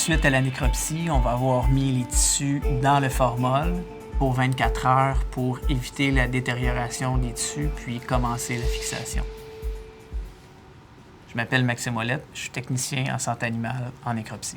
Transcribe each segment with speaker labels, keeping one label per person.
Speaker 1: Suite à la nécropsie, on va avoir mis les tissus dans le formol pour 24 heures pour éviter la détérioration des tissus puis commencer la fixation. Je m'appelle Maxime Ouellette, je suis technicien en santé animale en nécropsie.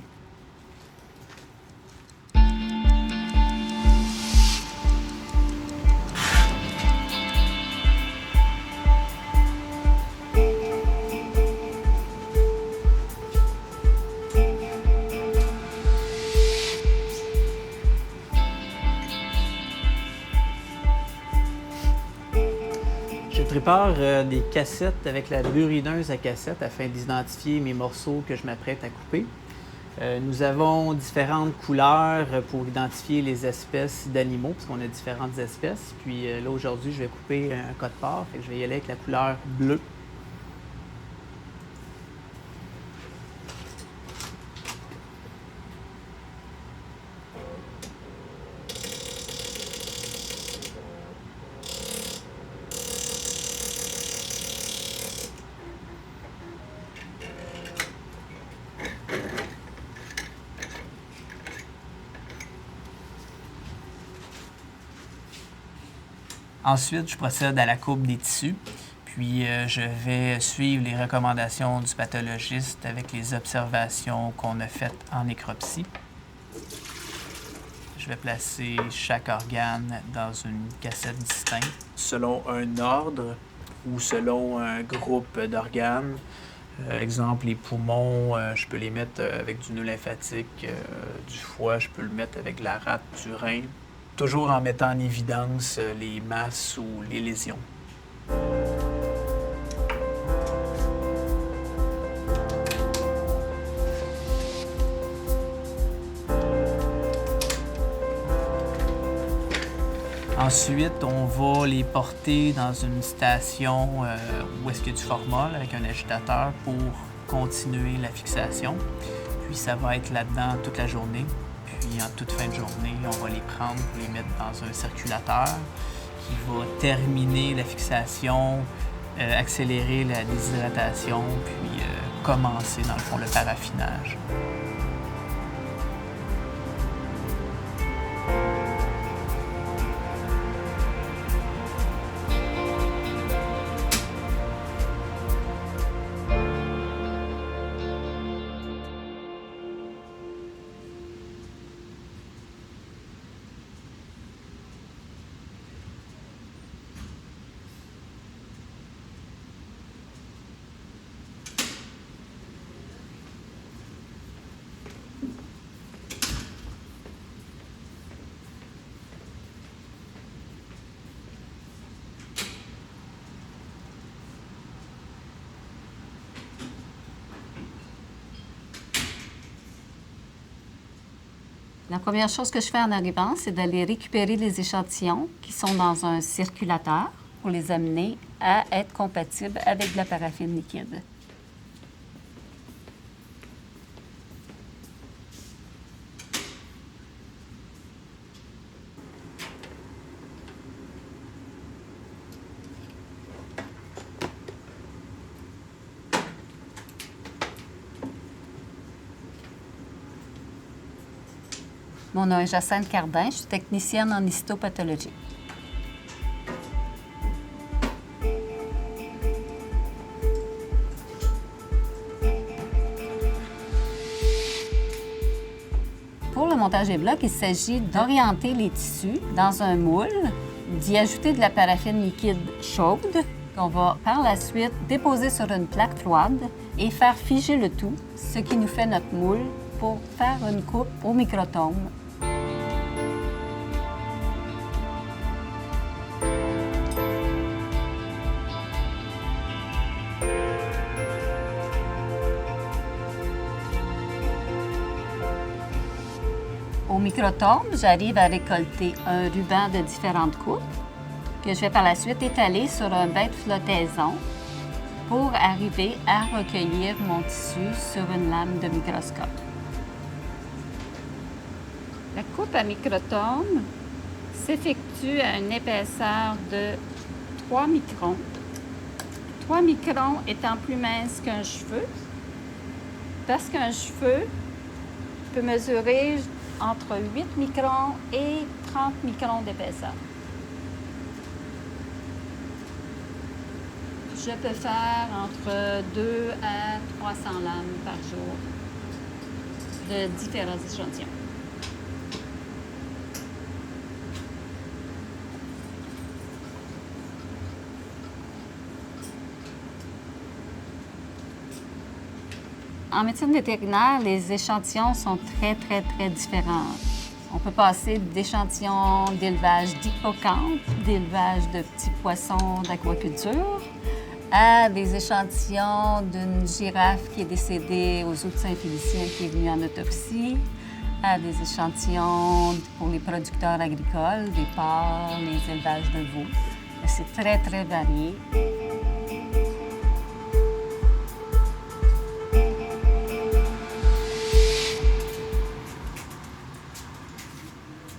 Speaker 1: Je prépare des cassettes avec la burineuse à cassette afin d'identifier mes morceaux que je m'apprête à couper. Nous avons différentes couleurs pour identifier les espèces d'animaux, parce qu'on a différentes espèces. Puis là, aujourd'hui, je vais couper un code-part, je vais y aller avec la couleur bleue. Ensuite, je procède à la coupe des tissus, puis je vais suivre les recommandations du pathologiste avec les observations qu'on a faites en nécropsie. Je vais placer chaque organe dans une cassette distincte, selon un ordre ou selon un groupe d'organes. Exemple, les poumons, je peux les mettre avec du nœud lymphatique, du foie, je peux le mettre avec la rate, du rein. Toujours en mettant en évidence les masses ou les lésions. Ensuite, on va les porter dans une station où est-ce qu'il y a du formol avec un agitateur pour continuer la fixation. Puis ça va être là-dedans toute la journée. Puis en toute fin de journée, on va les prendre pour les mettre dans un circulateur qui va terminer la fixation, accélérer la déshydratation, puis commencer dans le fond le paraffinage.
Speaker 2: La première chose que je fais en arrivant, c'est d'aller récupérer les échantillons qui sont dans un circulateur pour les amener à être compatibles avec de la paraffine liquide. Mon nom est Jacinthe Cardin, je suis technicienne en histopathologie. Pour le montage des blocs, il s'agit d'orienter les tissus dans un moule, d'y ajouter de la paraffine liquide chaude, qu'on va par la suite déposer sur une plaque froide et faire figer le tout, ce qui nous fait notre moule pour faire une coupe au microtome. Au microtome, j'arrive à récolter un ruban de différentes coupes que je vais par la suite étaler sur un bain de flottaison pour arriver à recueillir mon tissu sur une lame de microscope. La coupe à microtome s'effectue à une épaisseur de 3 microns. 3 microns étant plus mince qu'un cheveu, parce qu'un cheveu peut mesurer entre 8 microns et 30 microns d'épaisseur. Je peux faire entre 2 à 300 lames par jour de différents échantillons. En médecine vétérinaire, les échantillons sont très différents. On peut passer d'échantillons d'élevage d'hippocampes, d'élevage de petits poissons d'aquaculture, à des échantillons d'une girafe qui est décédée aux eaux de Saint-Félicien qui est venue en autopsie, à des échantillons pour les producteurs agricoles, des porcs, les élevages de veaux. C'est très varié.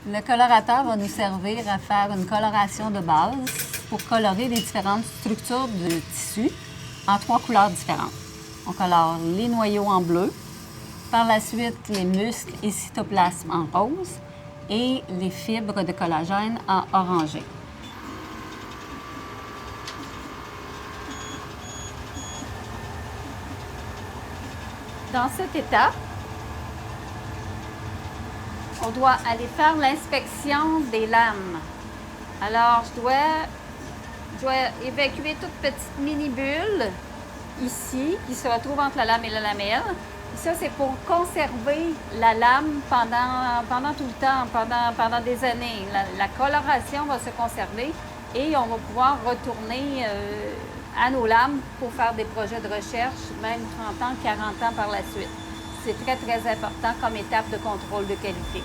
Speaker 2: Le colorateur va nous servir à faire une coloration de base pour colorer les différentes structures de tissu en 3 couleurs différentes. On colore les noyaux en bleu, par la suite les muscles et cytoplasmes en rose et les fibres de collagène en orangé. Dans cette étape, on doit aller faire l'inspection des lames. Alors, je dois évacuer toute petite mini-bulle ici, qui se retrouve entre la lame et la lamelle. Et ça, c'est pour conserver la lame pendant tout le temps, pendant des années. La coloration va se conserver et on va pouvoir retourner à nos lames pour faire des projets de recherche, même 30 ans, 40 ans par la suite. C'est très important comme étape de contrôle de qualité.